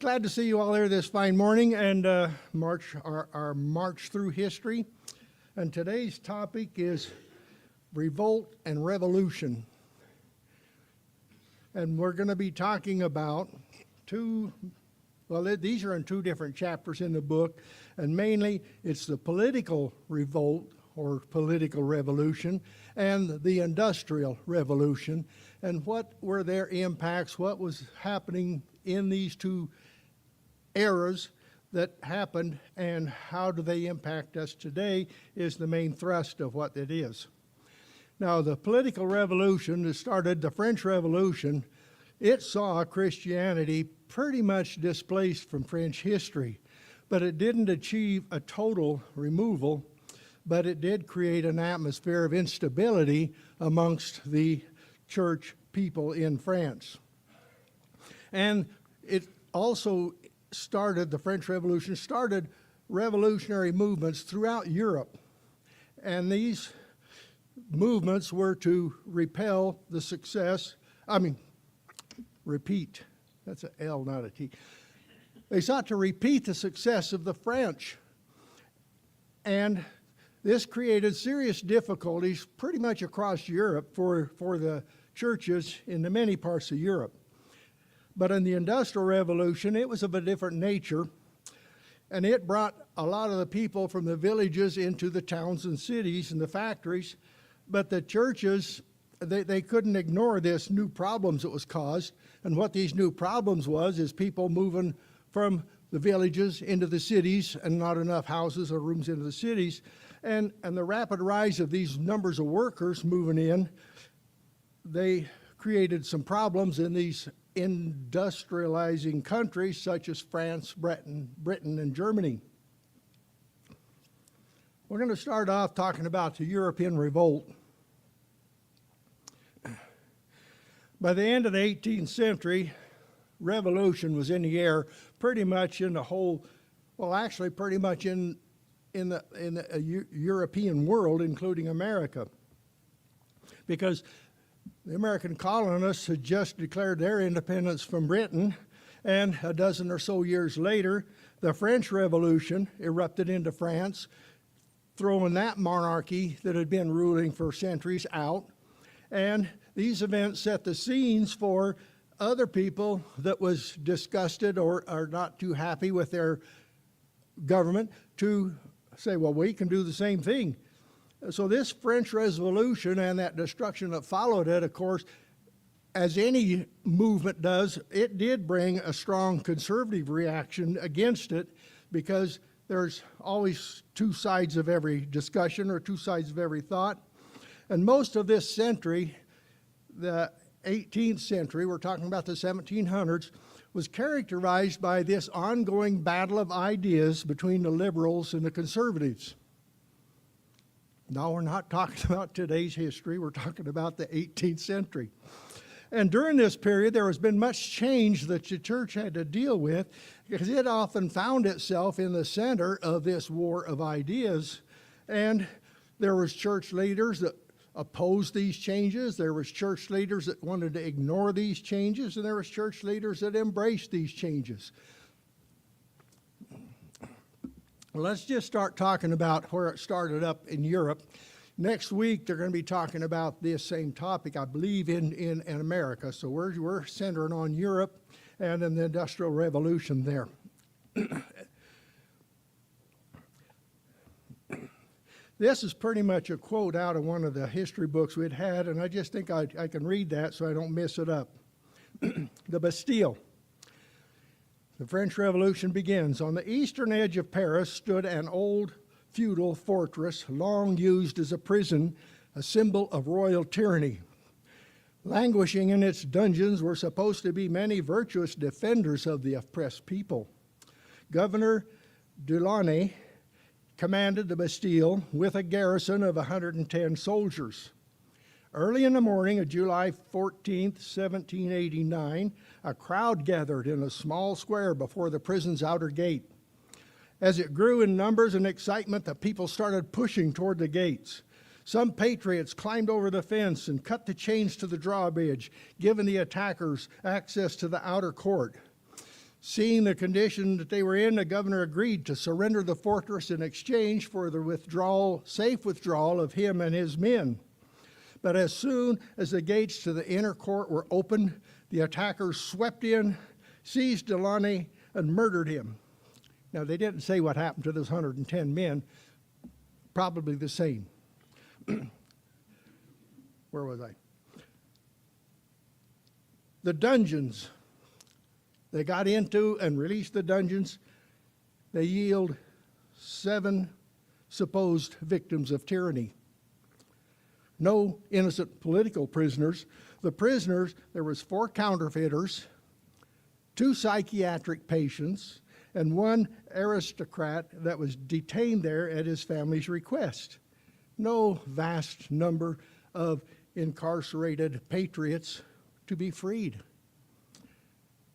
glad to see you all here this fine morning and our march through history. And today's topic is Revolt and Revolution. And we're going to be talking about these are in two different chapters in the book, and mainly it's the political revolt or political revolution and the industrial revolution, and what were their impacts, what was happening in these two eras that happened, and how do they impact us today is the main thrust of what it is. Now, the political revolution that started the French Revolution, it saw Christianity pretty much displaced from French history, but it didn't achieve a total removal, but it did create an atmosphere of instability amongst the church people in France. And it also the French Revolution started revolutionary movements throughout Europe. And these movements were to repeat. That's an L, not a T. They sought to repeat the success of the French. And this created serious difficulties pretty much across Europe for the churches in the many parts of Europe. But in the Industrial Revolution, it was of a different nature, and it brought a lot of the people from the villages into the towns and cities and the factories. But the churches, they couldn't ignore this new problems that was caused. And what these new problems is people moving from the villages into the cities and not enough houses or rooms into the cities. And the rapid rise of these numbers of workers moving in, they created some problems in these industrializing countries such as France, Britain, and Germany. We're going to start off talking about the European Revolt. By the end of the 18th century, revolution was in the air pretty much in the whole, pretty much in the European world, including America, because the American colonists had just declared their independence from Britain, and a dozen or so years later, the French Revolution erupted into France, throwing that monarchy that had been ruling for centuries out. And these events set the scenes for other people that was disgusted or are not too happy with their government to say, well, we can do the same thing. So this French Revolution and that destruction that followed it, of course, as any movement does, it did bring a strong conservative reaction against it, because there's always two sides of every discussion or two sides of every thought. And most of this century, the 18th century, we're talking about the 1700s, was characterized by this ongoing battle of ideas between the liberals and the conservatives. Now, we're not talking about today's history, we're talking about the 18th century. And during this period, there has been much change that the church had to deal with, because it often found itself in the center of this war of ideas. And there was church leaders that opposed these changes, there was church leaders that wanted to ignore these changes, and there was church leaders that embraced these changes. Let's just start talking about where it started up in Europe. Next week, they're going to be talking about this same topic, I believe, in America. So we're centering on Europe and in the Industrial Revolution there. This is pretty much a quote out of one of the history books we'd had, and I just think I can read that so I don't mess it up. The Bastille. The French Revolution begins. On the eastern edge of Paris stood an old feudal fortress, long used as a prison, a symbol of royal tyranny. Languishing in its dungeons were supposed to be many virtuous defenders of the oppressed people. Governor Delaunay commanded the Bastille with a garrison of 110 soldiers. Early in the morning of July 14th, 1789, a crowd gathered in a small square before the prison's outer gate. As it grew in numbers and excitement, the people started pushing toward the gates. Some patriots climbed over the fence and cut the chains to the drawbridge, giving the attackers access to the outer court. Seeing the condition that they were in, the governor agreed to surrender the fortress in exchange for the safe withdrawal of him and his men. But as soon as the gates to the inner court were opened, the attackers swept in, seized Delaunay, and murdered him. Now, they didn't say what happened to those 110 men, probably the same. Where was I? The dungeons they got into and released the dungeons, they yield 7 supposed victims of tyranny. No innocent political prisoners. The prisoners, there was 4 counterfeiters, 2 psychiatric patients, and 1 aristocrat that was detained there at his family's request. No vast number of incarcerated patriots to be freed.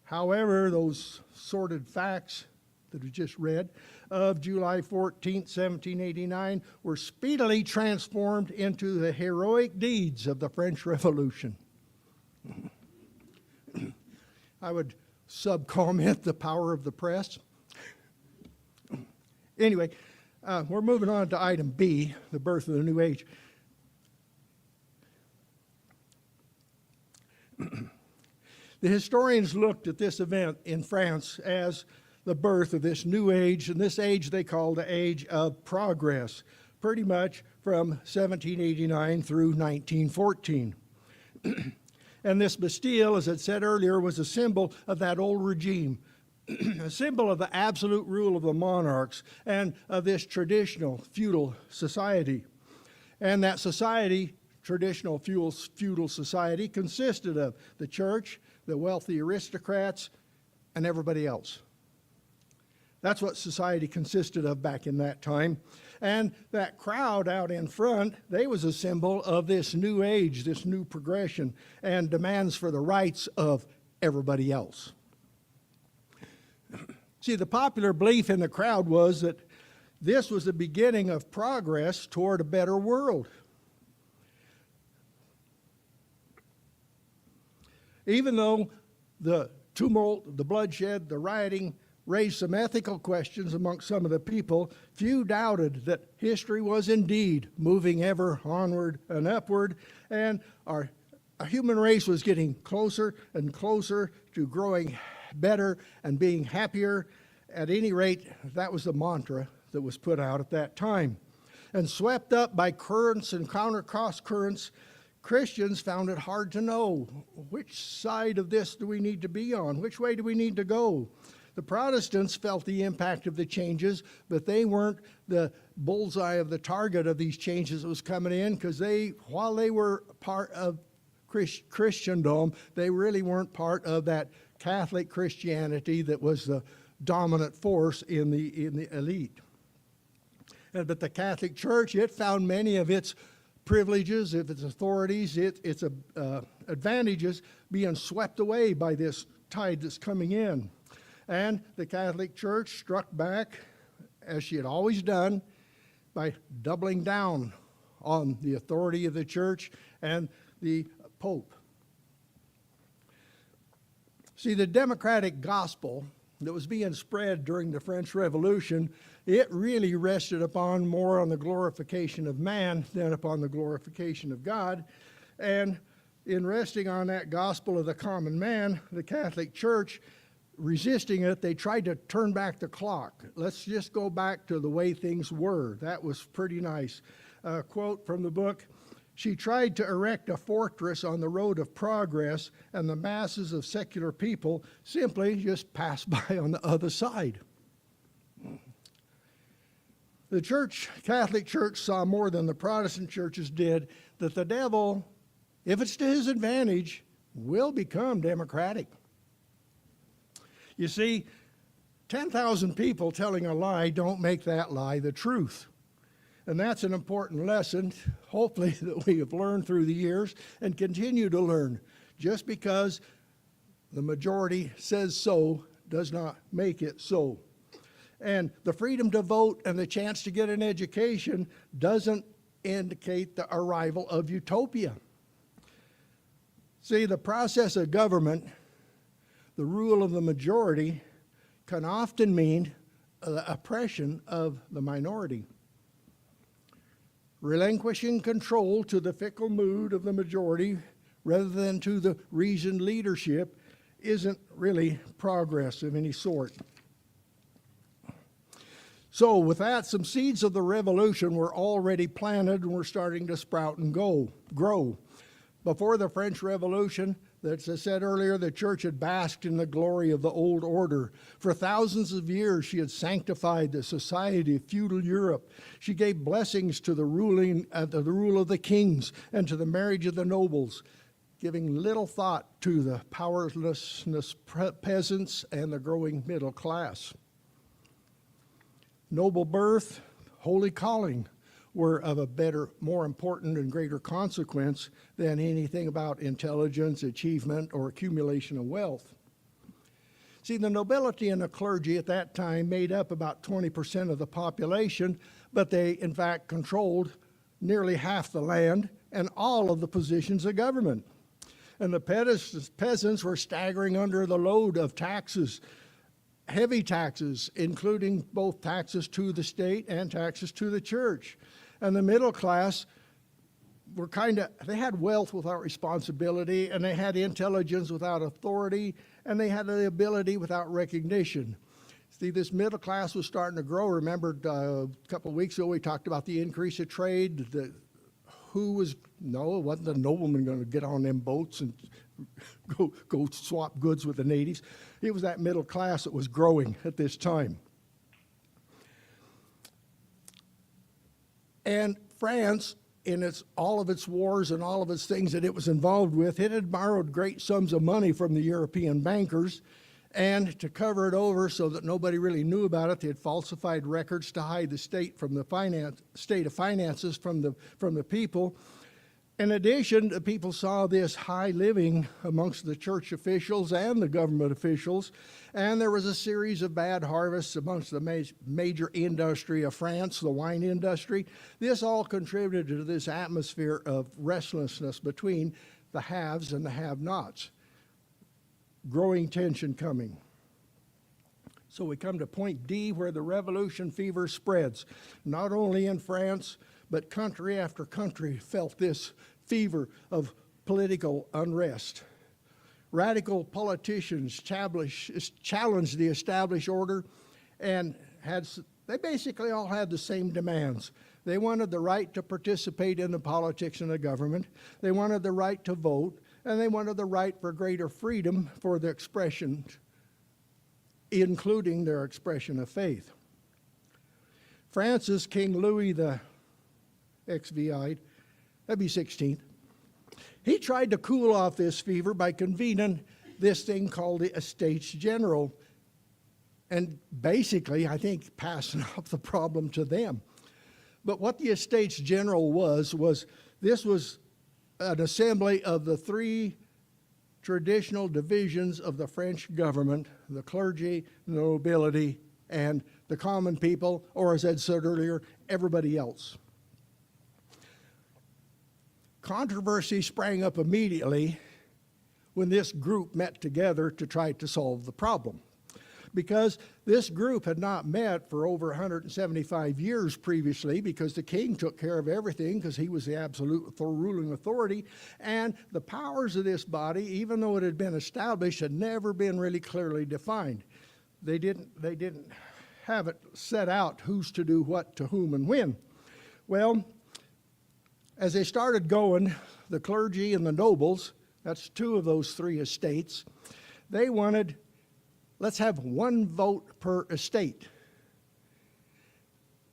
However, those sordid facts that we just read of July 14, 1789 were speedily transformed into the heroic deeds of the French Revolution. I would sub-comment the power of the press. Anyway, we're moving on to item B, the birth of the new age. The historians looked at this event in France as the birth of this new age, and this age they call the age of progress, pretty much from 1789 through 1914. And this Bastille, as I said earlier, was a symbol of that old regime, a symbol of the absolute rule of the monarchs and of this traditional feudal society. And that society, traditional feudal society, consisted of the church, the wealthy aristocrats, and everybody else. That's what society consisted of back in that time. And that crowd out in front, they was a symbol of this new age, this new progression, and demands for the rights of everybody else. See, the popular belief in the crowd was that this was the beginning of progress toward a better world. Even though the tumult, the bloodshed, the rioting raised some ethical questions amongst some of the people, few doubted that history was indeed moving ever onward and upward, and our human race was getting closer and closer to growing better and being happier. At any rate, that was the mantra that was put out at that time. And swept up by currents and counter-cross currents, Christians found it hard to know which side of this do we need to be on, which way do we need to go. The Protestants felt the impact of the changes, but they weren't the bullseye of the target of these changes that was coming in, because while they were part of Christendom, they really weren't part of that Catholic Christianity that was the dominant force in the elite. But the Catholic Church, it found many of its privileges, of its authorities, its advantages being swept away by this tide that's coming in. And the Catholic Church struck back, as she had always done, by doubling down on the authority of the church and the Pope. See, the democratic gospel that was being spread during the French Revolution, it really rested upon more on the glorification of man than upon the glorification of God. And in resting on that gospel of the common man, the Catholic Church, resisting it, they tried to turn back the clock. Let's just go back to the way things were. That was pretty nice. A quote from the book: "She tried to erect a fortress on the road of progress, and the masses of secular people simply just passed by on the other side." The Catholic Church saw more than the Protestant churches did, that the devil, if it's to his advantage, will become democratic. You see, 10,000 people telling a lie don't make that lie the truth. And that's an important lesson, hopefully, that we have learned through the years and continue to learn. Just because the majority says so does not make it so. And the freedom to vote and the chance to get an education doesn't indicate the arrival of utopia. See, the process of government, the rule of the majority, can often mean the oppression of the minority. Relinquishing control to the fickle mood of the majority rather than to the reasoned leadership isn't really progress of any sort. So with that, some seeds of the revolution were already planted and were starting to sprout and grow. Before the French Revolution, as I said earlier, the church had basked in the glory of the old order. For thousands of years, she had sanctified the society of feudal Europe. She gave blessings to the rule of the kings and to the marriage of the nobles, giving little thought to the powerlessness peasants and the growing middle class. Noble birth, holy calling were of a better, more important and greater consequence than anything about intelligence, achievement, or accumulation of wealth. See, the nobility and the clergy at that time made up about 20% of the population, but they in fact controlled nearly half the land and all of the positions of government. And the peasants were staggering under the load of taxes, heavy taxes, including both taxes to the state and taxes to the church. And the middle class were they had wealth without responsibility, and they had intelligence without authority, and they had the ability without recognition. See, this middle class was starting to grow. Remember, a couple of weeks ago, we talked about the increase of trade. It wasn't the nobleman going to get on them boats and go swap goods with the natives. It was that middle class that was growing at this time. And France, in all of its wars and all of its things that it was involved with, it had borrowed great sums of money from the European bankers. And to cover it over so that nobody really knew about it, they had falsified records to hide the state of finances from the people. In addition, the people saw this high living amongst the church officials and the government officials, and there was a series of bad harvests amongst the major industry of France, the wine industry. This all contributed to this atmosphere of restlessness between the haves and the have-nots. Growing tension coming. So we come to point D, where the revolution fever spreads. Not only in France, but country after country felt this fever of political unrest. Radical politicians challenged the established order, and they basically all had the same demands. They wanted the right to participate in the politics and the government. They wanted the right to vote, and they wanted the right for greater freedom for the expression, including their expression of faith. France's King Louis the XVI, that'd be 16th, he tried to cool off this fever by convening this thing called the Estates General, and basically, I think, passing off the problem to them. But what the Estates General was this was an assembly of the three traditional divisions of the French government: the clergy, the nobility, and the common people, or as Ed said earlier, everybody else. Controversy sprang up immediately when this group met together to try to solve the problem, because this group had not met for over 175 years previously, because the king took care of everything because he was the absolute ruling authority, and the powers of this body, even though it had been established, had never been really clearly defined. They didn't have it set out who's to do what to whom and when. Well, as they started going, the clergy and the nobles, that's two of those three estates, they wanted, let's have one vote per estate.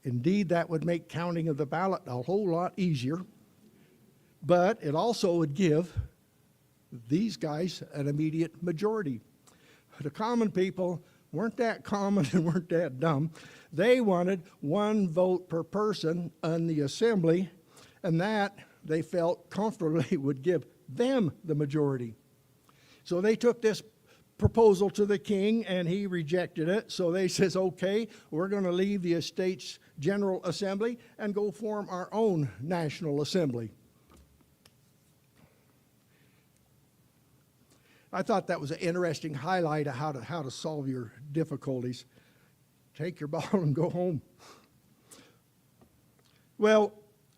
Indeed, that would make counting of the ballot a whole lot easier, but it also would give these guys an immediate majority. The common people weren't that common and weren't that dumb. They wanted one vote per person in the assembly, and that, they felt comfortably, would give them the majority. So they took this proposal to the king, and he rejected it. So they says, okay, we're going to leave the Estates General Assembly and go form our own National Assembly. I thought that was an interesting highlight of how to solve your difficulties. Take your ball and go home. Well,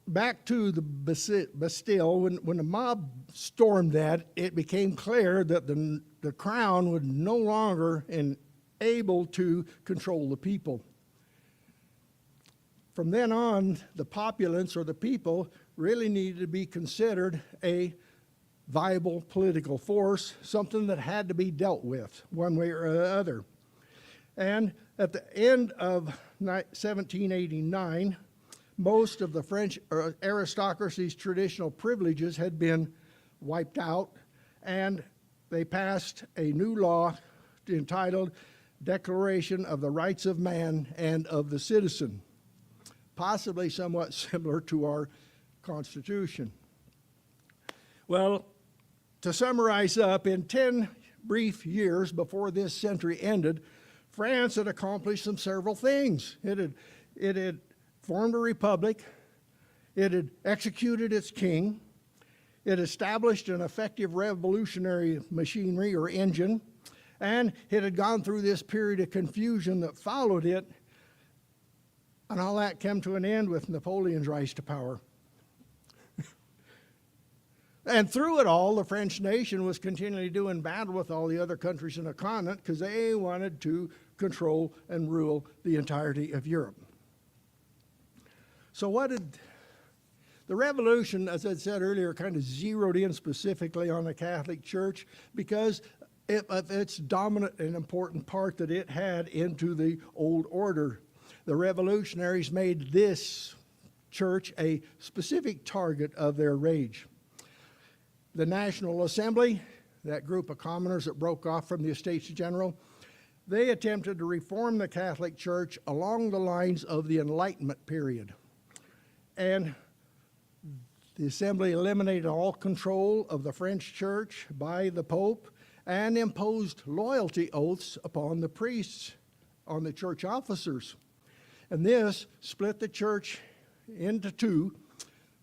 back to the Bastille, when the mob stormed that, it became clear that the crown was no longer able to control the people. From then on, the populace or the people really needed to be considered a viable political force, something that had to be dealt with one way or the other. And at the end of 1789, most of the French aristocracy's traditional privileges had been wiped out, and they passed a new law entitled Declaration of the Rights of Man and of the Citizen, possibly somewhat similar to our Constitution. Well, to summarize up, in 10 brief years before this century ended, France had accomplished several things. It had formed a republic, it had executed its king, it established an effective revolutionary machinery or engine, and it had gone through this period of confusion that followed it, and all that came to an end with Napoleon's rise to power. And through it all, the French nation was continually doing battle with all the other countries in the continent because they wanted to control and rule the entirety of Europe. So what did the revolution, as I said earlier, kind of zeroed in specifically on the Catholic Church because of its dominant and important part that it had into the old order. The revolutionaries made this church a specific target of their rage. The National Assembly, that group of commoners that broke off from the Estates General, they attempted to reform the Catholic Church along the lines of the Enlightenment period. And the Assembly eliminated all control of the French Church by the Pope and imposed loyalty oaths upon the priests, on the church officers. And this split the church into two.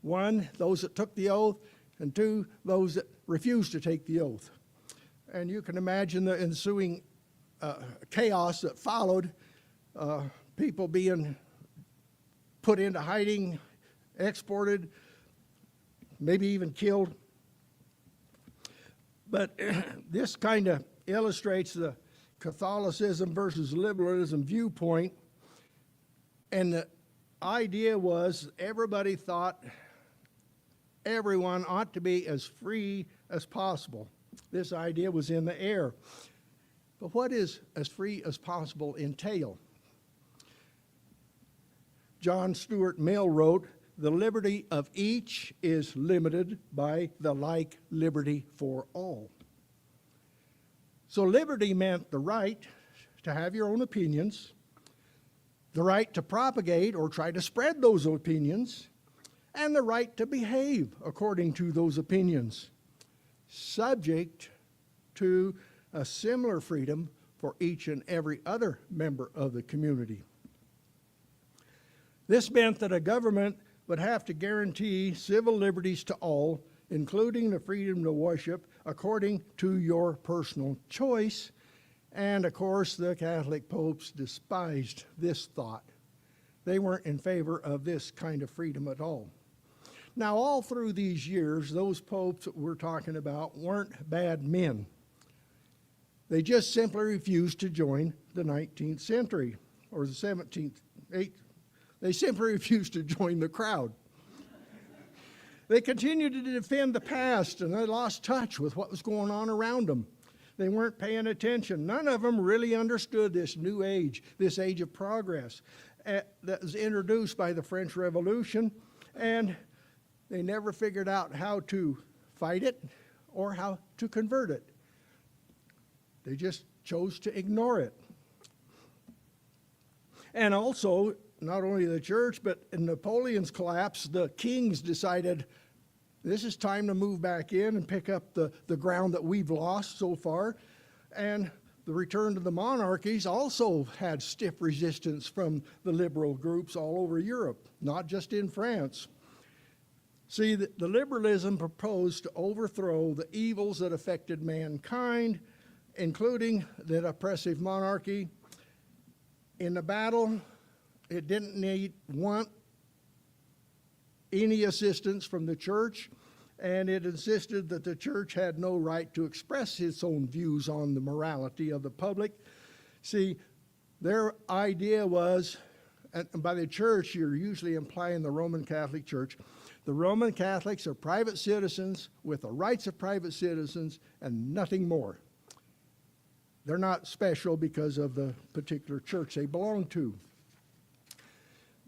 One, those that took the oath, and two, those that refused to take the oath. And you can imagine the ensuing chaos that followed, people being put into hiding, exported, maybe even killed. But this kind of illustrates the Catholicism versus liberalism viewpoint. And the idea was everybody thought everyone ought to be as free as possible. This idea was in the air. But what does as free as possible entail? John Stuart Mill wrote, "The liberty of each is limited by the like liberty for all." So liberty meant the right to have your own opinions, the right to propagate or try to spread those opinions, and the right to behave according to those opinions, subject to a similar freedom for each and every other member of the community. This meant that a government would have to guarantee civil liberties to all, including the freedom to worship according to your personal choice. And of course, the Catholic popes despised this thought. They weren't in favor of this kind of freedom at all. Now, all through these years, those popes that we're talking about weren't bad men. They just simply refused to join the 19th century, or the 17th, 8th. They simply refused to join the crowd. They continued to defend the past, and they lost touch with what was going on around them. They weren't paying attention. None of them really understood this new age, this age of progress that was introduced by the French Revolution, and they never figured out how to fight it or how to convert it. They just chose to ignore it. And also, not only the church, but in Napoleon's collapse, the kings decided this is time to move back in and pick up the ground that we've lost so far. And the return to the monarchies also had stiff resistance from the liberal groups all over Europe, not just in France. See, the liberalism proposed to overthrow the evils that affected mankind, including the oppressive monarchy. In the battle, it didn't want any assistance from the church, and it insisted that the church had no right to express its own views on the morality of the public. See, their idea was, and by the church, you're usually implying the Roman Catholic Church. The Roman Catholics are private citizens with the rights of private citizens and nothing more. They're not special because of the particular church they belong to.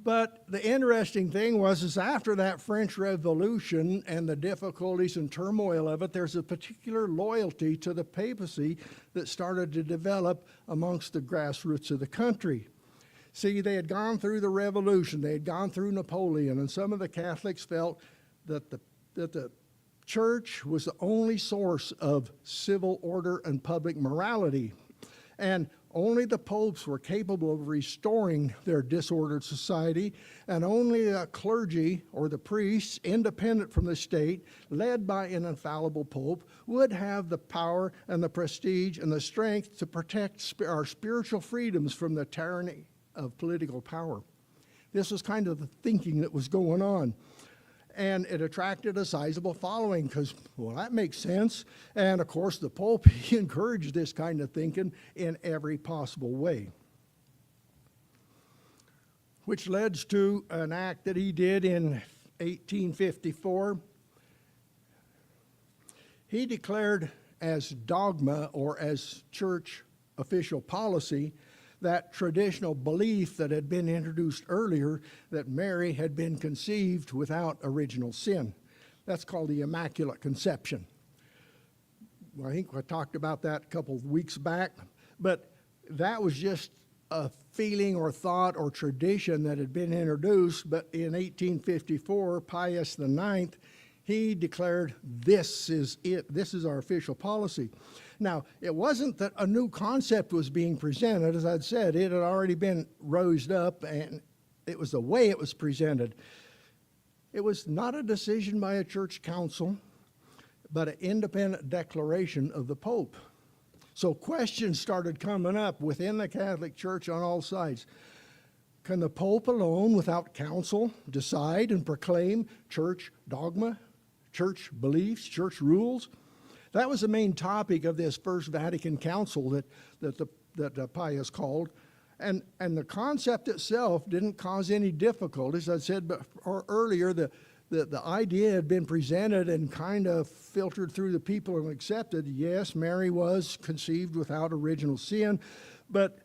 But the interesting thing was after that French Revolution and the difficulties and turmoil of it, there's a particular loyalty to the papacy that started to develop amongst the grassroots of the country. See, they had gone through the Revolution, they had gone through Napoleon, and some of the Catholics felt that the church was the only source of civil order and public morality. And only the popes were capable of restoring their disordered society, and only a clergy or the priests, independent from the state, led by an infallible pope, would have the power and the prestige and the strength to protect our spiritual freedoms from the tyranny of political power. This was kind of the thinking that was going on. And it attracted a sizable following because, well, that makes sense. And of course, the Pope, he encouraged this kind of thinking in every possible way. Which led to an act that he did in 1854. He declared as dogma or as church official policy that traditional belief that had been introduced earlier, that Mary had been conceived without original sin. That's called the Immaculate Conception. Well, I think I talked about that a couple of weeks back, but that was just a feeling or thought or tradition that had been introduced, but in 1854, Pius IX, he declared, this is it, this is our official policy. Now, it wasn't that a new concept was being presented. As I'd said, it had already been raised up, and it was the way it was presented. It was not a decision by a church council, but an independent declaration of the Pope. So questions started coming up within the Catholic Church on all sides. Can the Pope alone, without council, decide and proclaim church dogma, church beliefs, church rules? That was the main topic of this First Vatican Council that Pius called. And the concept itself didn't cause any difficulties. As I said earlier, the idea had been presented and kind of filtered through the people and accepted. Yes, Mary was conceived without original sin. But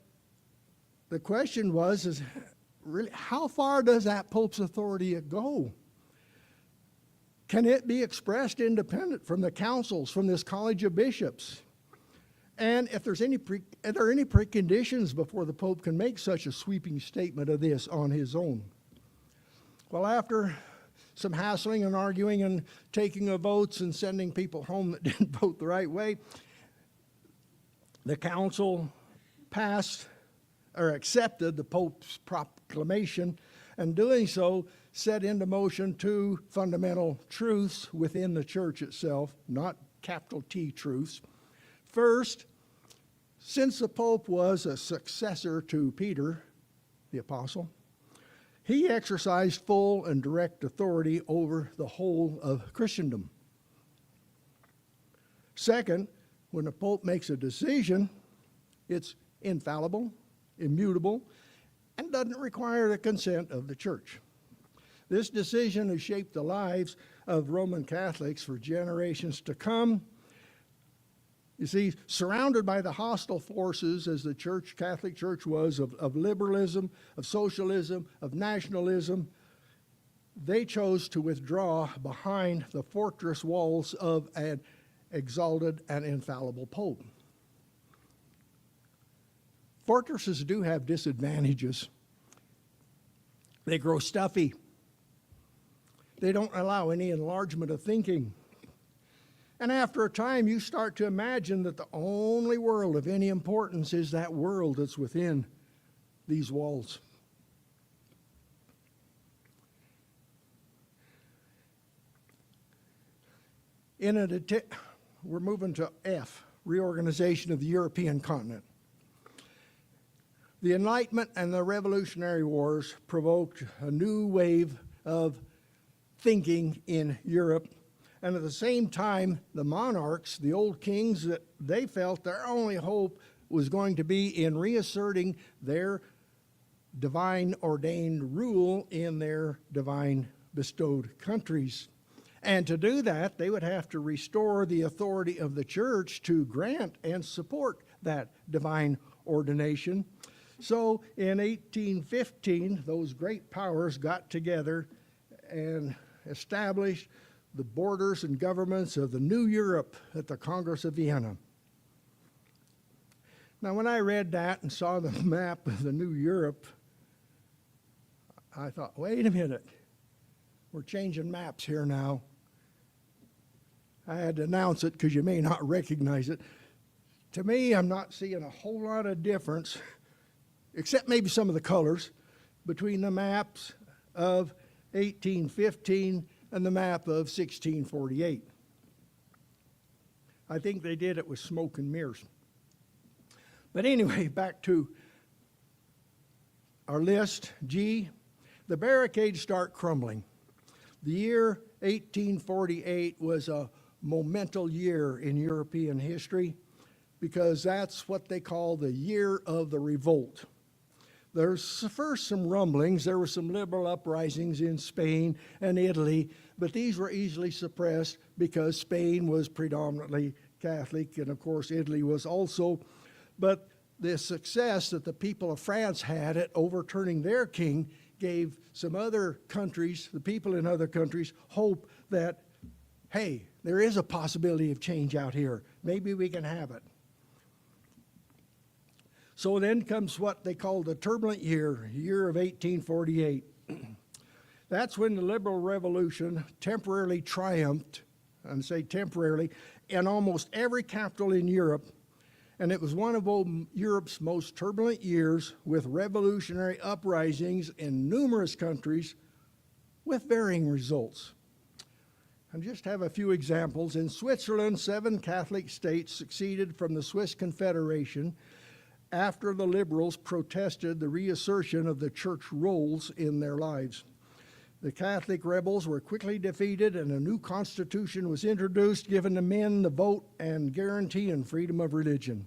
the question was, really, how far does that Pope's authority go? Can it be expressed independent from the councils, from this college of bishops? And if there's are there any preconditions before the Pope can make such a sweeping statement of this on his own? Well, after some hassling and arguing and taking of votes and sending people home that didn't vote the right way, the council passed or accepted the Pope's proclamation, and doing so set into motion two fundamental truths within the church itself, not capital T truths. First, since the Pope was a successor to Peter, the apostle, he exercised full and direct authority over the whole of Christendom. Second, when the Pope makes a decision, it's infallible, immutable, and doesn't require the consent of the church. This decision has shaped the lives of Roman Catholics for generations to come. You see, surrounded by the hostile forces as the church, Catholic Church was, of liberalism, of socialism, of nationalism, they chose to withdraw behind the fortress walls of an exalted and infallible Pope. Fortresses do have disadvantages. They grow stuffy. They don't allow any enlargement of thinking. And after a time, you start to imagine that the only world of any importance is that world that's within these walls. We're moving to F, reorganization of the European continent. The Enlightenment and the Revolutionary Wars provoked a new wave of thinking in Europe, and at the same time, the monarchs, the old kings, that they felt their only hope was going to be in reasserting their divine ordained rule in their divine bestowed countries. And to do that, they would have to restore the authority of the church to grant and support that divine ordination. So in 1815, those great powers got together and established the borders and governments of the New Europe at the Congress of Vienna. Now, when I read that and saw the map of the New Europe, I thought, wait a minute, we're changing maps here now. I had to announce it because you may not recognize it. To me, I'm not seeing a whole lot of difference, except maybe some of the colors, between the maps of 1815 and the map of 1648. I think they did it with smoke and mirrors. But anyway, back to our list. G, the barricades start crumbling. The year 1848 was a monumental year in European history because that's what they call the year of the revolt. There's first some rumblings. There were some liberal uprisings in Spain and Italy, but these were easily suppressed because Spain was predominantly Catholic, and of course Italy was also. But the success that the people of France had at overturning their king gave some other countries, the people in other countries, hope that, hey, there is a possibility of change out here. Maybe we can have it. So then comes what they call the turbulent year of 1848. That's when the liberal revolution temporarily triumphed, and say temporarily, in almost every capital in Europe. And it was one of Europe's most turbulent years, with revolutionary uprisings in numerous countries with varying results. And just have a few examples. In Switzerland, 7 Catholic states seceded from the Swiss Confederation after the liberals protested the reassertion of the church roles in their lives. The Catholic rebels were quickly defeated, and a new constitution was introduced, giving the men the vote and guaranteeing freedom of religion.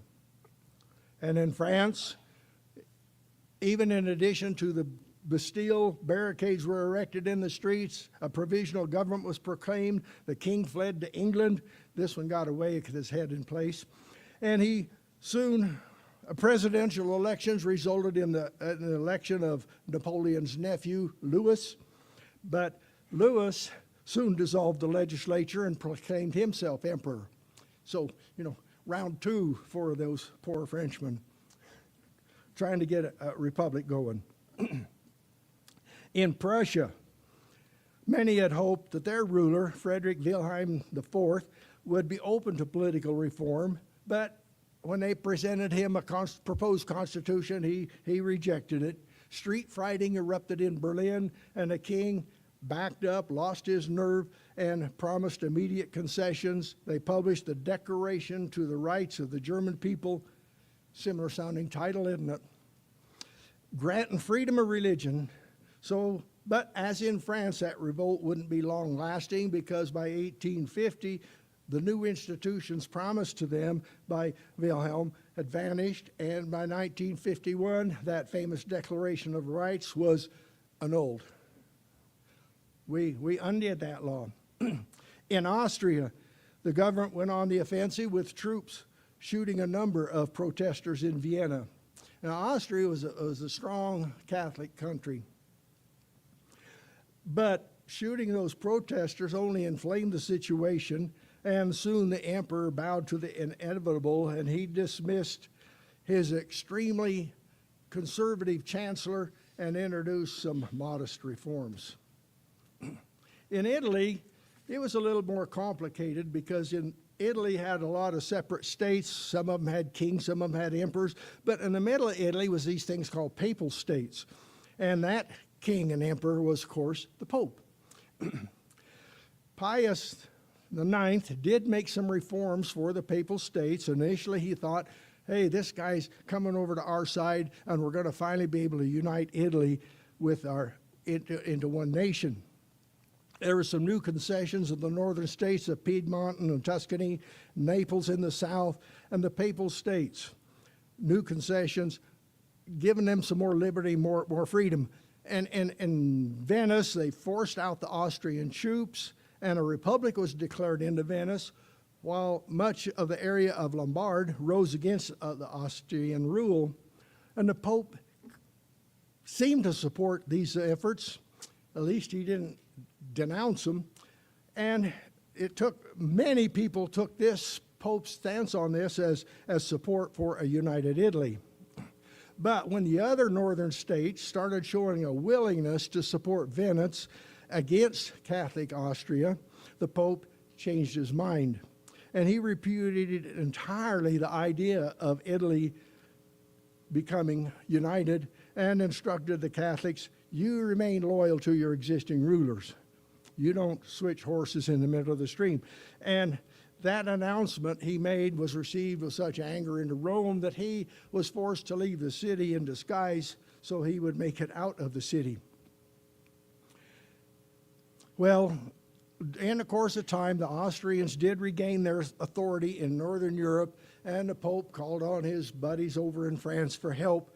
And in France, even in addition to the Bastille, barricades were erected in the streets, a provisional government was proclaimed, the king fled to England. This one got away with his head in place. And presidential elections resulted in an election of Napoleon's nephew, Louis. But Louis soon dissolved the legislature and proclaimed himself emperor. So, round 2 for those poor Frenchmen trying to get a republic going. In Prussia, many had hoped that their ruler, Frederick Wilhelm IV, would be open to political reform, but when they presented him a proposed constitution, he rejected it. Street fighting erupted in Berlin, and the king backed up, lost his nerve, and promised immediate concessions. They published the Declaration to the Rights of the German People, similar sounding title, isn't it? Granting freedom of religion. But as in France, that revolt wouldn't be long lasting, because by 1850, the new institutions promised to them by Wilhelm had vanished, and by 1951, that famous Declaration of Rights was annulled. We undid that law. In Austria, the government went on the offensive with troops shooting a number of protesters in Vienna. Now, Austria was a strong Catholic country. But shooting those protesters only inflamed the situation, and soon the emperor bowed to the inevitable, and he dismissed his extremely conservative chancellor and introduced some modest reforms. In Italy, it was a little more complicated, because in Italy had a lot of separate states. Some of them had kings, some of them had emperors. But in the middle of Italy was these things called papal states. And that king and emperor was, of course, the Pope. Pius the Ninth did make some reforms for the Papal States. Initially, he thought, hey, this guy's coming over to our side, and we're going to finally be able to unite Italy with into one nation. There were some new concessions of the northern states of Piedmont and Tuscany, Naples in the south, and the Papal States. New concessions, giving them some more liberty, more freedom. And in Venice, they forced out the Austrian troops, and a republic was declared into Venice, while much of the area of Lombard rose against the Austrian rule. And the Pope seemed to support these efforts. At least he didn't denounce them. And many people took this Pope's stance on this as support for a united Italy. But when the other northern states started showing a willingness to support Venice against Catholic Austria, the Pope changed his mind. And he repudiated entirely the idea of Italy becoming united and instructed the Catholics, you remain loyal to your existing rulers. You don't switch horses in the middle of the stream. And that announcement he made was received with such anger into Rome that he was forced to leave the city in disguise so he would make it out of the city. Well, in the course of time, the Austrians did regain their authority in Northern Europe, and the Pope called on his buddies over in France for help.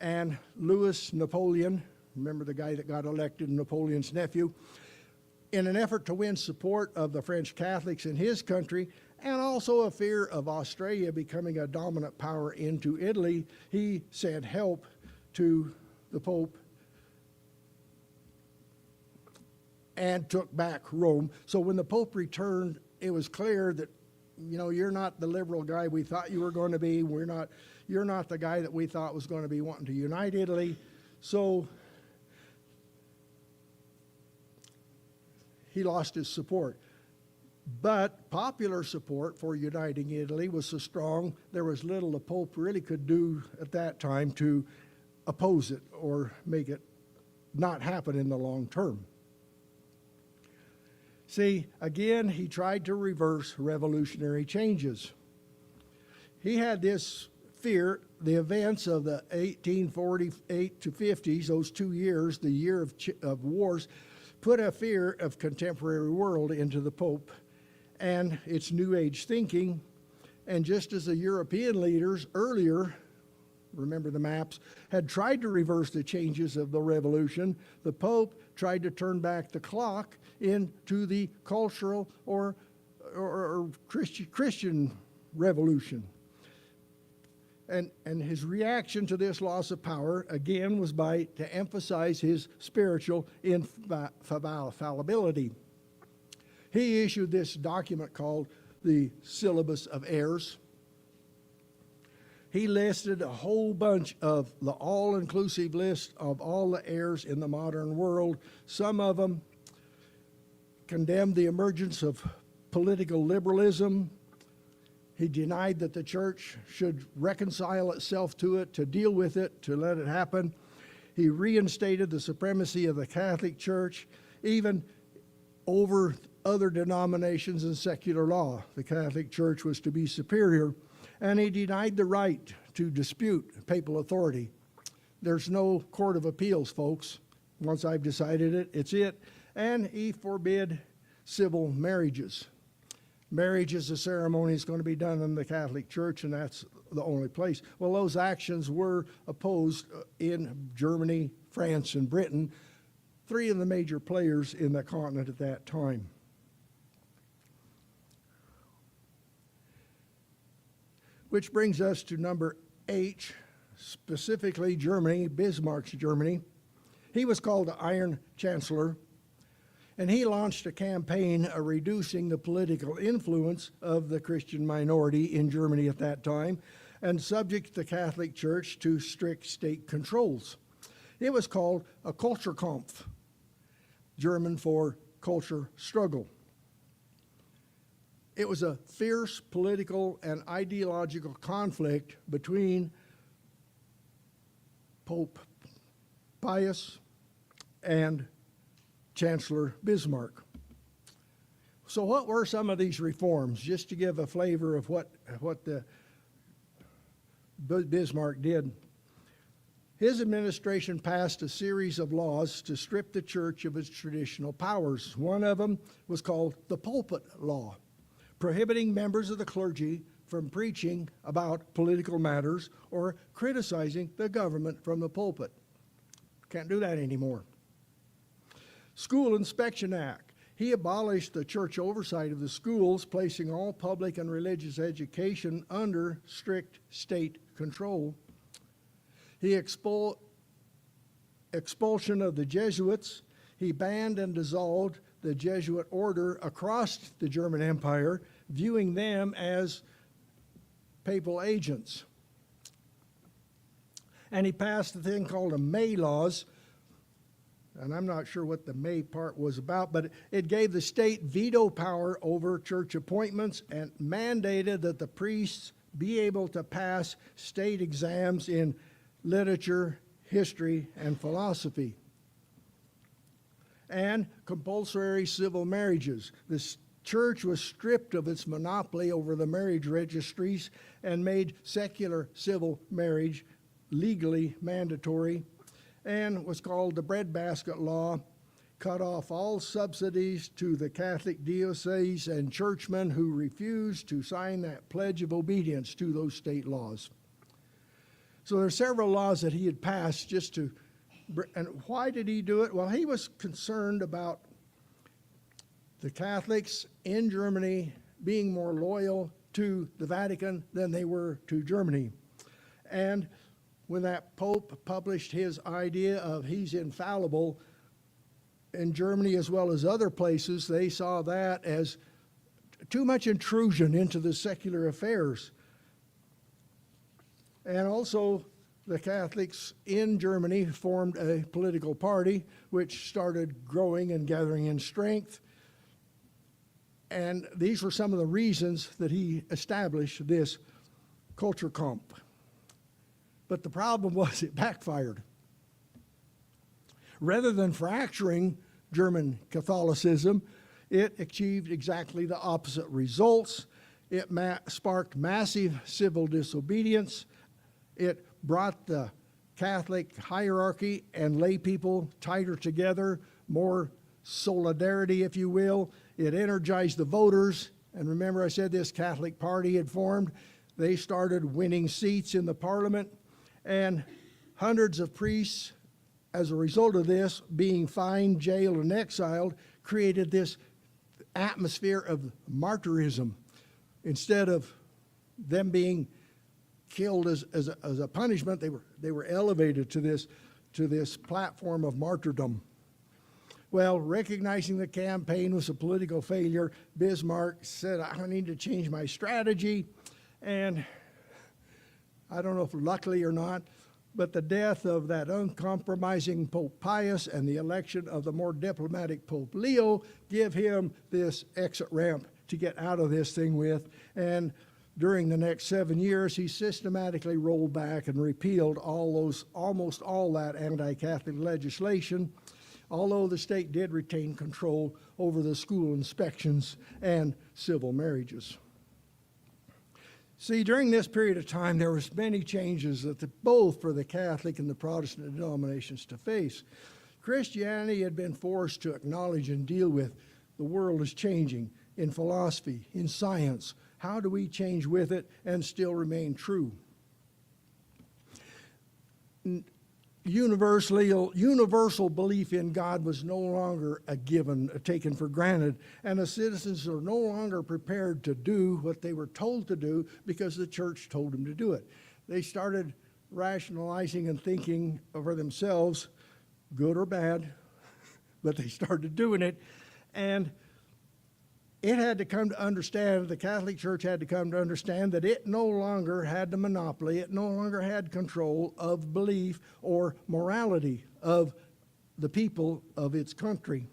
And Louis Napoleon, remember the guy that got elected, Napoleon's nephew, in an effort to win support of the French Catholics in his country, and also a fear of Australia becoming a dominant power into Italy, he sent help to the Pope and took back Rome. So when the Pope returned, it was clear that, you're not the liberal guy we thought you were going to be. You're not the guy that we thought was going to be wanting to unite Italy. So he lost his support. But popular support for uniting Italy was so strong, there was little the Pope really could do at that time to oppose it or make it not happen in the long term. See, again, he tried to reverse revolutionary changes. He had this fear, the events of the 1848 to 50s, those 2 years, the year of wars, put a fear of contemporary world into the Pope and its New Age thinking. And just as the European leaders earlier, remember the maps, had tried to reverse the changes of the revolution, the Pope tried to turn back the clock into the cultural or Christian revolution. And his reaction to this loss of power, again, was to emphasize his spiritual infallibility. He issued this document called the Syllabus of Errors. He listed a whole bunch of the all-inclusive list of all the errors in the modern world. Some of them condemned the emergence of political liberalism. He denied that the church should reconcile itself to it, to deal with it, to let it happen. He reinstated the supremacy of the Catholic Church, even over other denominations and secular law. The Catholic Church was to be superior, and he denied the right to dispute papal authority. There's no court of appeals, folks. Once I've decided it, it's it. And he forbid civil marriages. Marriage is a ceremony that's going to be done in the Catholic Church, and that's the only place. Well, those actions were opposed in Germany, France, and Britain, 3 of the major players in the continent at that time. Which brings us to number H, specifically Germany, Bismarck's Germany. He was called the Iron Chancellor, and he launched a campaign of reducing the political influence of the Christian minority in Germany at that time and subject the Catholic Church to strict state controls. It was called a Kulturkampf, German for culture struggle. It was a fierce political and ideological conflict between Pope Pius and Chancellor Bismarck. So what were some of these reforms, just to give a flavor of what the Bismarck did? His administration passed a series of laws to strip the church of its traditional powers. One of them was called the pulpit law, prohibiting members of the clergy from preaching about political matters or criticizing the government from the pulpit. Can't do that anymore. School Inspection Act. He abolished the church oversight of the schools, placing all public and religious education under strict state control. He expulsion of the Jesuits. He banned and dissolved the Jesuit order across the German Empire, viewing them as papal agents. And he passed a thing called the May Laws, and I'm not sure what the May part was about, but it gave the state veto power over church appointments and mandated that the priests be able to pass state exams in literature, history, and philosophy. And compulsory civil marriages. The church was stripped of its monopoly over the marriage registries and made secular civil marriage legally mandatory, and was called the breadbasket law, cut off all subsidies to the Catholic diocese and churchmen who refused to sign that pledge of obedience to those state laws. So there are several laws that he had passed just to, and why did he do it? Well, he was concerned about the Catholics in Germany being more loyal to the Vatican than they were to Germany. And when that Pope published his idea of he's infallible in Germany as well as other places, they saw that as too much intrusion into the secular affairs. And also, the Catholics in Germany formed a political party which started growing and gathering in strength. And these were some of the reasons that he established this Kulturkampf. But the problem was it backfired. Rather than fracturing German Catholicism, it achieved exactly the opposite results. It sparked massive civil disobedience. It brought the Catholic hierarchy and lay people tighter together, more solidarity, if you will. It energized the voters. And remember, I said this Catholic party had formed. They started winning seats in the parliament. And hundreds of priests, as a result of this, being fined, jailed, and exiled, created this atmosphere of martyrism. Instead of them being killed as a punishment, they were elevated to this platform of martyrdom. Well, recognizing the campaign was a political failure, Bismarck said, I need to change my strategy. And I don't know if luckily or not, but the death of that uncompromising Pope Pius and the election of the more diplomatic Pope Leo give him this exit ramp to get out of this thing with. And during the next 7 years, he systematically rolled back and repealed almost all that anti-Catholic legislation, although the state did retain control over the school inspections and civil marriages. See, during this period of time, there was many changes that both for the Catholic and the Protestant denominations to face. Christianity had been forced to acknowledge and deal with the world is changing in philosophy, in science. How do we change with it and still remain true? Universal belief in God was no longer a given, taken for granted, and the citizens are no longer prepared to do what they were told to do because the church told them to do it. They started rationalizing and thinking for themselves, good or bad, but they started doing it, and it had to come to understand, the Catholic Church had to come to understand that it no longer had the monopoly, it no longer had control of belief or morality of the people of its country.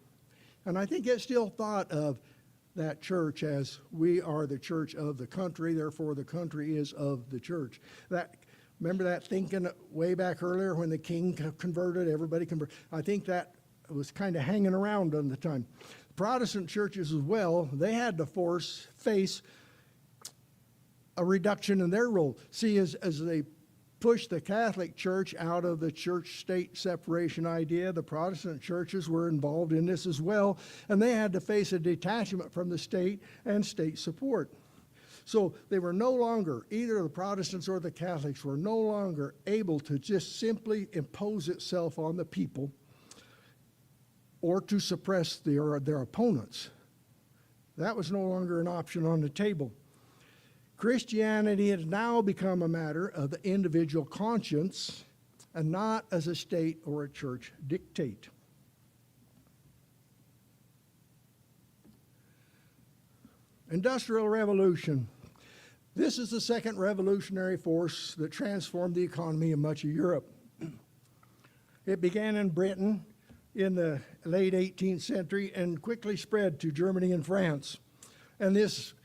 And I think it still thought of that church as we are the church of the country, therefore the country is of the church. Remember that thinking way back earlier when the king converted, everybody converted? I think that was kind of hanging around on the time. Protestant churches as well, they had to face a reduction in their role. See, as they pushed the Catholic Church out of the church-state separation idea, the Protestant churches were involved in this as well, and they had to face a detachment from the state and state support. So they were no longer, either the Protestants or the Catholics were no longer able to just simply impose itself on the people or to suppress their opponents. That was no longer an option on the table. Christianity has now become a matter of the individual conscience and not as a state or a church dictate. Industrial Revolution. This is the second revolutionary force that transformed the economy of much of Europe. It began in Britain in the late 18th century and quickly spread to Germany and France. And this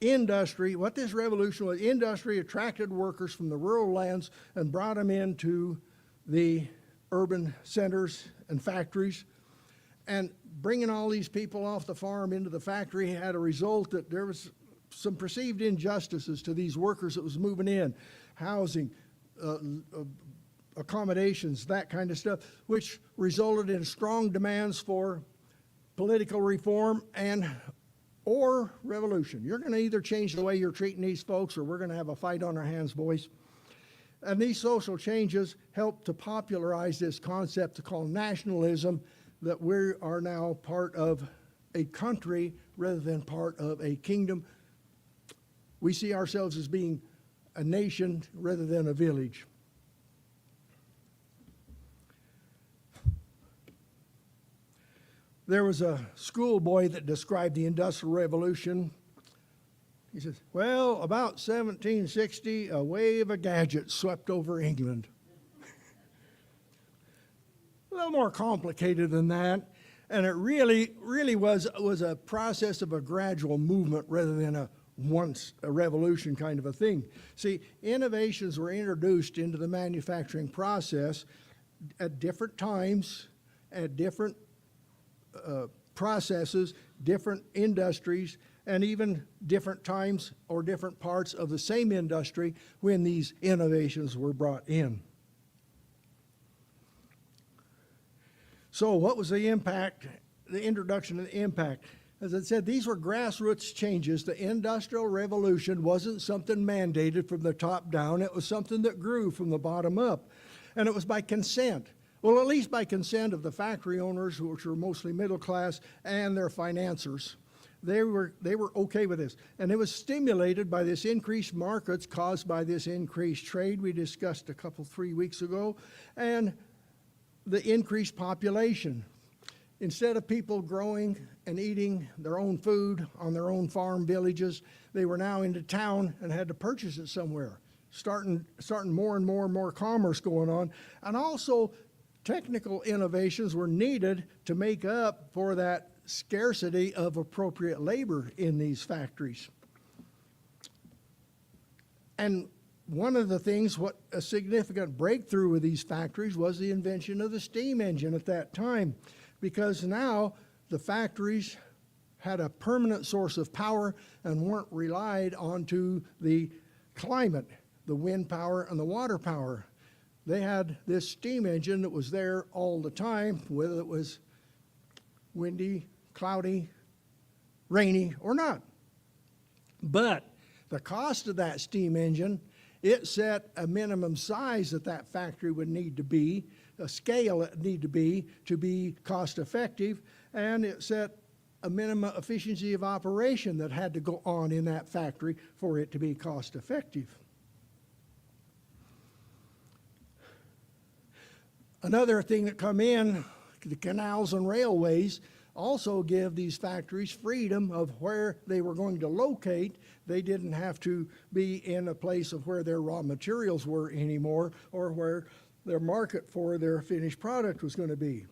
industry, what this revolution was, industry attracted workers from the rural lands and brought them into the urban centers and factories. And bringing all these people off the farm into the factory had a result that there was some perceived injustices to these workers that was moving in, housing, accommodations, that kind of stuff, which resulted in strong demands for political reform or revolution. You're going to either change the way you're treating these folks or we're going to have a fight on our hands, boys. And these social changes helped to popularize this concept called nationalism, that we are now part of a country rather than part of a kingdom. We see ourselves as being a nation rather than a village. There was a schoolboy that described the Industrial Revolution. He says, well, about 1760, a wave of gadgets swept over England. A little more complicated than that. And it really was a process of a gradual movement rather than a revolution kind of a thing. See, innovations were introduced into the manufacturing process at different times, at different processes, different industries, and even different times or different parts of the same industry when these innovations were brought in. So what was the impact, the introduction and the impact? As I said, these were grassroots changes. The Industrial Revolution wasn't something mandated from the top down. It was something that grew from the bottom up. And it was by consent. Well, at least by consent of the factory owners, which were mostly middle class, and their financiers. They were okay with this. And it was stimulated by this increased markets caused by this increased trade we discussed 3 weeks ago, and the increased population. Instead of people growing and eating their own food on their own farm villages, they were now into town and had to purchase it somewhere, starting more and more commerce going on. And also, technical innovations were needed to make up for that scarcity of appropriate labor in these factories. And one of the things, what a significant breakthrough with these factories was the invention of the steam engine at that time, because now the factories had a permanent source of power and weren't relied onto the climate, the wind power and the water power. They had this steam engine that was there all the time, whether it was windy, cloudy, rainy, or not. But the cost of that steam engine, it set a minimum size that factory would need to be, a scale it need to be cost effective, and it set a minimum efficiency of operation that had to go on in that factory for it to be cost effective. Another thing that come in, the canals and railways also give these factories freedom of where they were going to locate. They didn't have to be in a place of where their raw materials were anymore, or where their market for their finished product was going to be.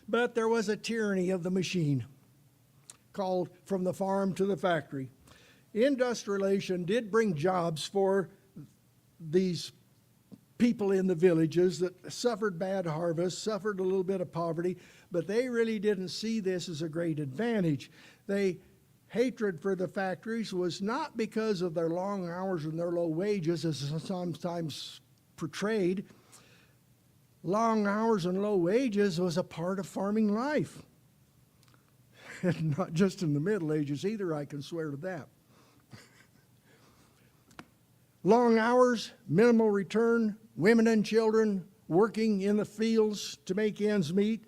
But there was a tyranny of the machine called from the farm to the factory. Industrialization did bring jobs for these people in the villages that suffered bad harvests, suffered a little bit of poverty, but they really didn't see this as a great advantage. Hatred for the factories was not because of their long hours and their low wages, as sometimes portrayed. Long hours and low wages was a part of farming life. And not just in the Middle Ages either, I can swear to that. Long hours, minimal return, women and children working in the fields to make ends meet.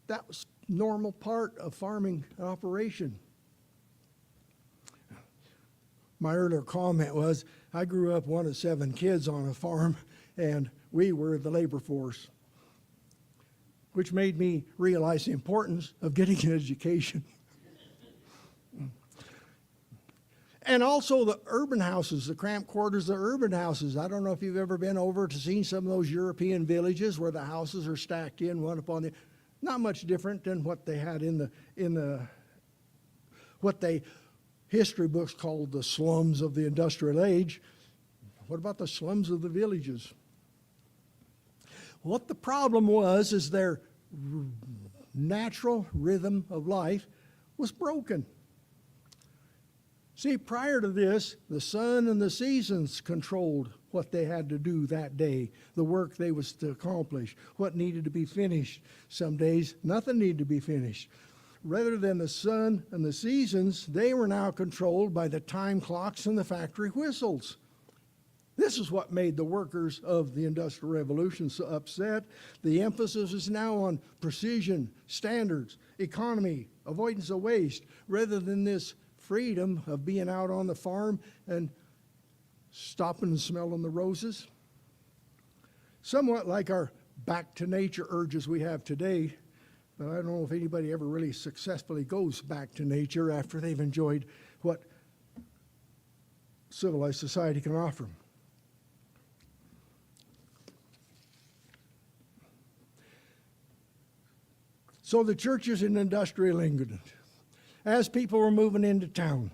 That was a normal part of farming operation. My earlier comment was, I grew up one of 7 kids on a farm, and we were the labor force, which made me realize the importance of getting an education. And also the urban houses, the cramped quarters, the urban houses. I don't know if you've ever been over to see some of those European villages where the houses are stacked in one upon the, not much different than what they had what they history books called the slums of the industrial age. What about the slums of the villages? What the problem was is their natural rhythm of life was broken. See, prior to this, the sun and the seasons controlled what they had to do that day, the work they was to accomplish, what needed to be finished. Some days, nothing needed to be finished. Rather than the sun and the seasons, they were now controlled by the time clocks and the factory whistles. This is what made the workers of the Industrial Revolution so upset. The emphasis is now on precision, standards, economy, avoidance of waste, rather than this freedom of being out on the farm and stopping and smelling the roses. Somewhat like our back to nature urges we have today, but I don't know if anybody ever really successfully goes back to nature after they've enjoyed what civilized society can offer them. So the churches in industrial England, as people were moving into town,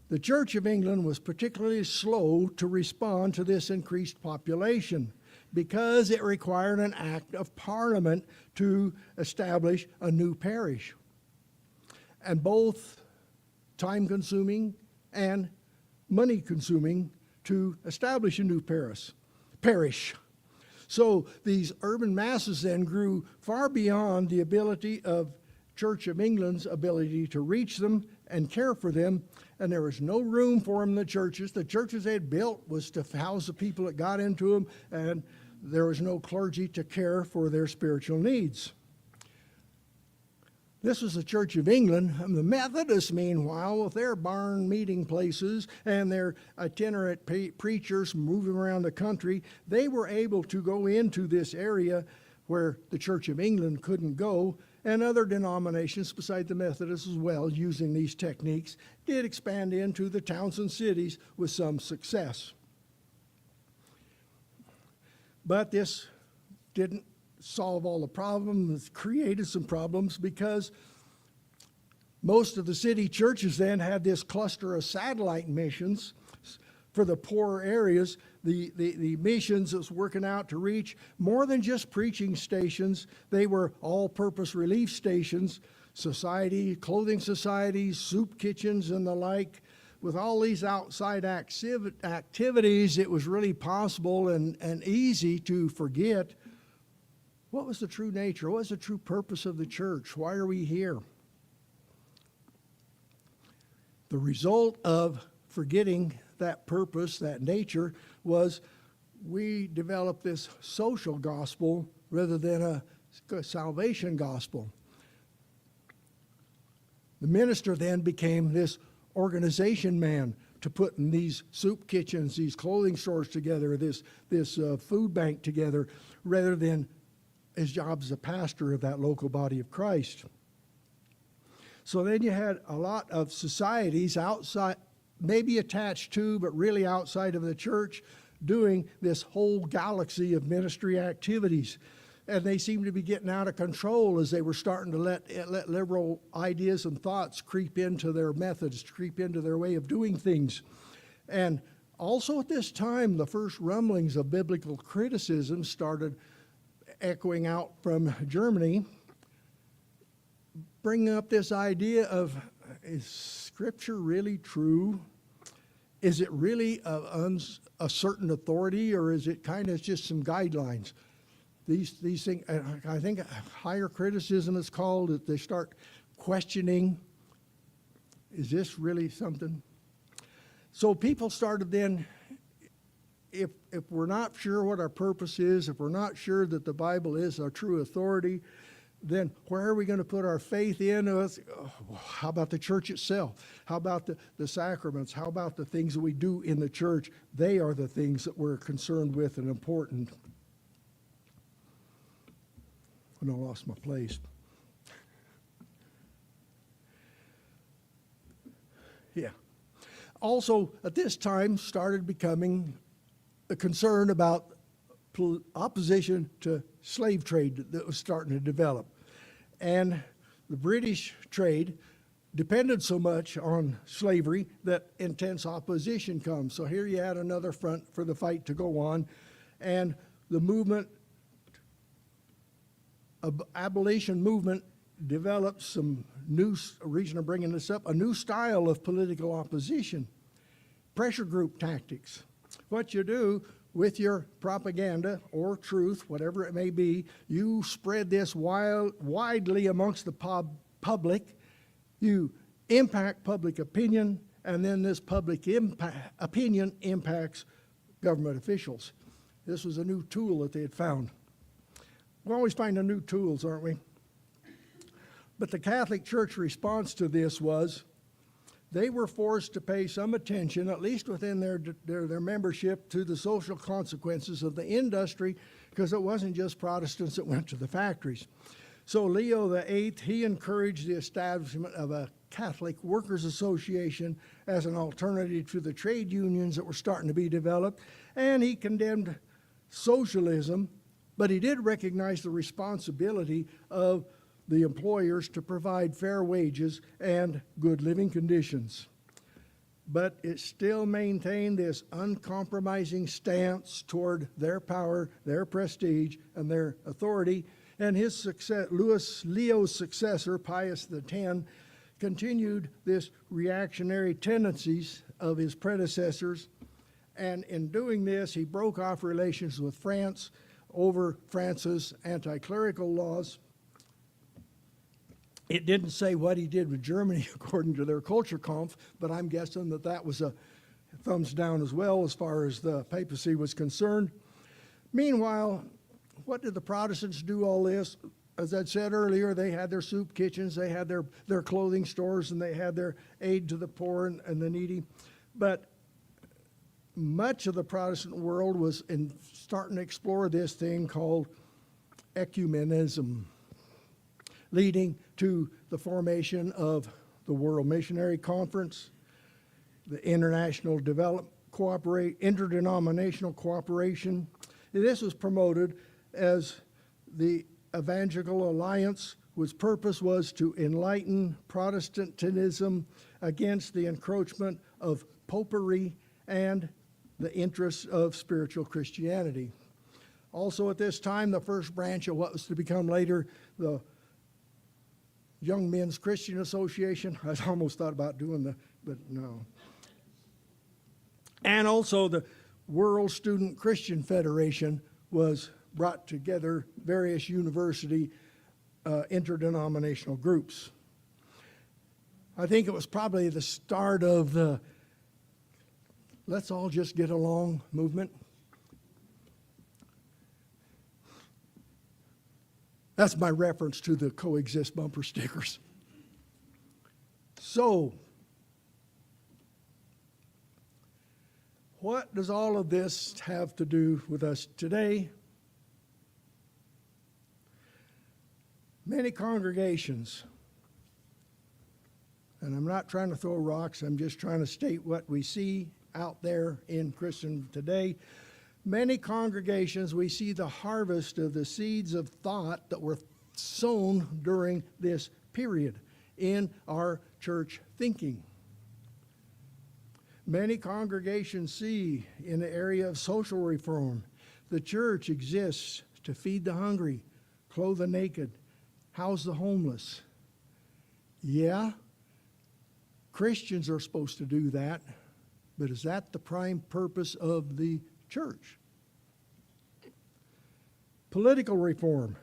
the Church of England was particularly slow to respond to this increased population because it required an act of Parliament to establish a new parish. And both time-consuming and money-consuming to establish a new parish. So these urban masses then grew far beyond the ability of Church of England's ability to reach them and care for them, and there was no room for them in the churches. The churches they had built was to house the people that got into them, and there was no clergy to care for their spiritual needs. This was the Church of England. And the Methodists, meanwhile, with their barn meeting places and their itinerant preachers moving around the country, they were able to go into this area where the Church of England couldn't go, and other denominations beside the Methodists as well, using these techniques, did expand into the towns and cities with some success. But this didn't solve all the problems. It created some problems because most of the city churches then had this cluster of satellite missions for the poorer areas. The missions was working out to reach more than just preaching stations. They were all-purpose relief stations, clothing societies, soup kitchens, and the like. With all these outside activities, it was really possible and easy to forget what was the true nature, what was the true purpose of the church, why are we here? The result of forgetting that purpose, that nature, was we developed this social gospel rather than a salvation gospel. The minister then became this organization man to put in these soup kitchens, these clothing stores together, this food bank together, rather than his job as a pastor of that local body of Christ. So then you had a lot of societies outside, maybe attached to, but really outside of the church, doing this whole galaxy of ministry activities. And they seemed to be getting out of control as they were starting to let liberal ideas and thoughts creep into their methods, creep into their way of doing things. And Also at this time, the first rumblings of biblical criticism started echoing out from Germany, bringing up this idea of, is Scripture really true? Is it really a certain authority, or is it kind of just some guidelines? These things, I think higher criticism is called, that they start questioning, is this really something? So people started then, if we're not sure what our purpose is, if we're not sure that the Bible is our true authority, then where are we going to put our faith in? How about the church itself? How about the sacraments? How about the things that we do in the church? They are the things that we're concerned with and important. And I lost my place. Yeah. Also, at this time, started becoming a concern about opposition to slave trade that was starting to develop. And the British trade depended so much on slavery that intense opposition comes. So here you had another front for the fight to go on. And the movement, abolition movement, developed some new, reason I'm bringing this up, a new style of political opposition, pressure group tactics. What you do with your propaganda or truth, whatever it may be, you spread this widely amongst the public, you impact public opinion, and then this public opinion impacts government officials. This was a new tool that they had found. We're always finding new tools, aren't we? But the Catholic Church response to this was they were forced to pay some attention, at least within their membership, to the social consequences of the industry, because it wasn't just Protestants that went to the factories. So Leo VIII, he encouraged the establishment of a Catholic Workers' Association as an alternative to the trade unions that were starting to be developed, and he condemned socialism, but he did recognize the responsibility of the employers to provide fair wages and good living conditions. But it still maintained this uncompromising stance toward their power, their prestige, and their authority. And his success, Leo's successor, Pius X, continued this reactionary tendencies of his predecessors. And in doing this, he broke off relations with France over France's anti-clerical laws. It didn't say what he did with Germany according to their culture conf, but I'm guessing that that was a thumbs down as well as far as the papacy was concerned. Meanwhile, what did the Protestants do all this? As I said earlier, they had their soup kitchens, they had their clothing stores, and they had their aid to the poor and the needy. But much of the Protestant world was starting to explore this thing called ecumenism, leading to the formation of the World Missionary Conference, the International Interdenominational Cooperation. This was promoted as the Evangelical Alliance, whose purpose was to enlighten Protestantism against the encroachment of popery and the interests of spiritual Christianity. Also at this time, the first branch of what was to become later the Young Men's Christian Association. I almost thought about doing but no. And also the World Student Christian Federation was brought together various university interdenominational groups. I think it was probably the start of the let's all just get along movement. That's my reference to the coexist bumper stickers. So, what does all of this have to do with us today? Many congregations, and I'm not trying to throw rocks, I'm just trying to state what we see out there in Christendom today. Many congregations, we see the harvest of the seeds of thought that were sown during this period in our church thinking. Many congregations see in the area of social reform, the church exists to feed the hungry, clothe the naked, house the homeless. Yeah, Christians are supposed to do that, but is that the prime purpose of the church? Political reform.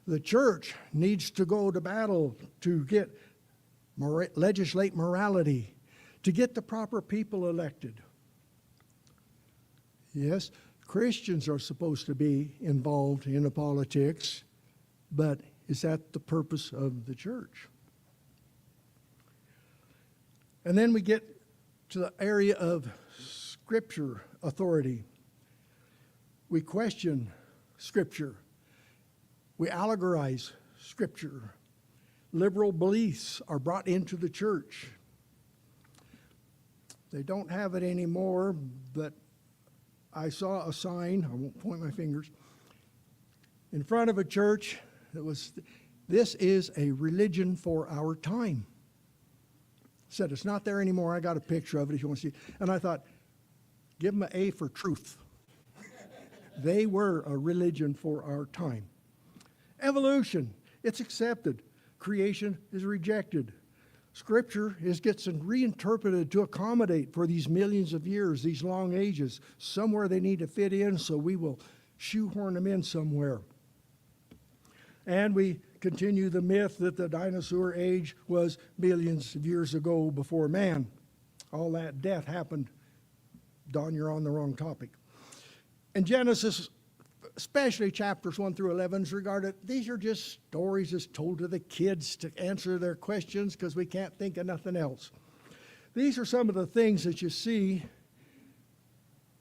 The church needs to go to battle to get legislate morality, to get the proper people elected. Yes, Christians are supposed to be involved in the politics, but is that the purpose of the church? And then we get to the area of Scripture authority. We question Scripture. We allegorize Scripture. Liberal beliefs are brought into the church. They don't have it anymore, but I saw a sign, I won't point my fingers, in front of a church that was, "This is a religion for our time." Said it's not there anymore. I got a picture of it if you want to see it. And I thought, give them an A for truth. They were a religion for our time. Evolution, it's accepted. Creation is rejected. Scripture gets reinterpreted to accommodate for these millions of years, these long ages. Somewhere they need to fit in, so we will shoehorn them in somewhere. And we continue the myth that the dinosaur age was millions of years ago before man. All that death happened. Don, you're on the wrong topic. And Genesis, especially chapters 1 through 11, is regarded, these are just stories just told to the kids to answer their questions because we can't think of nothing else. These are some of the things that you see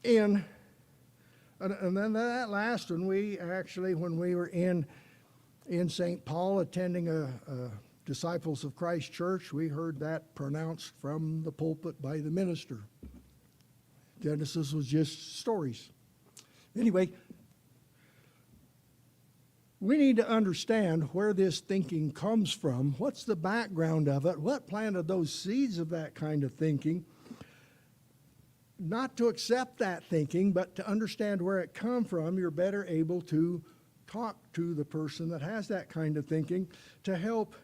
in, and then that last one, when we were in St. Paul attending a Disciples of Christ church, we heard that pronounced from the pulpit by the minister. Genesis was just stories. Anyway, we need to understand where this thinking comes from. What's the background of it? What planted those seeds of that kind of thinking? Not to accept that thinking, but to understand where it comes from, you're better able to talk to the person that has that kind of thinking to help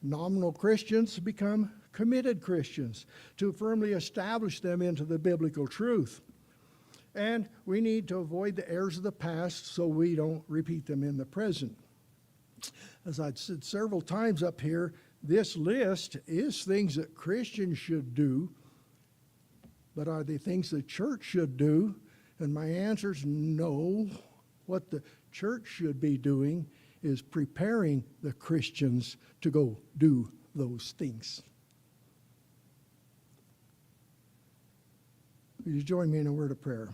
nominal Christians become committed Christians, to firmly establish them into the biblical truth. And we need to avoid the errors of the past so we don't repeat them in the present. As I've said several times up here, this list is things that Christians should do, but are they things the church should do? And my answer is no. What the church should be doing is preparing the Christians to go do those things. Will you join me in a word of prayer?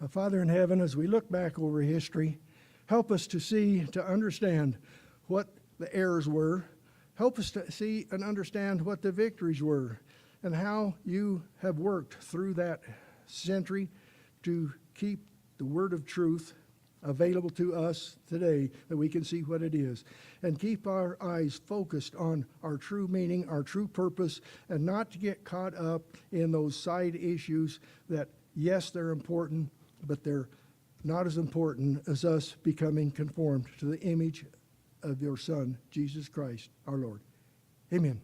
Father in heaven, as we look back over history, help us to see, to understand what the errors were. Help us to see and understand what the victories were and how you have worked through that century to keep the word of truth available to us today, that we can see what it is, and keep our eyes focused on our true meaning, our true purpose, and not to get caught up in those side issues that, yes, they're important, but they're not as important as us becoming conformed to the image of your Son, Jesus Christ, our Lord. Amen.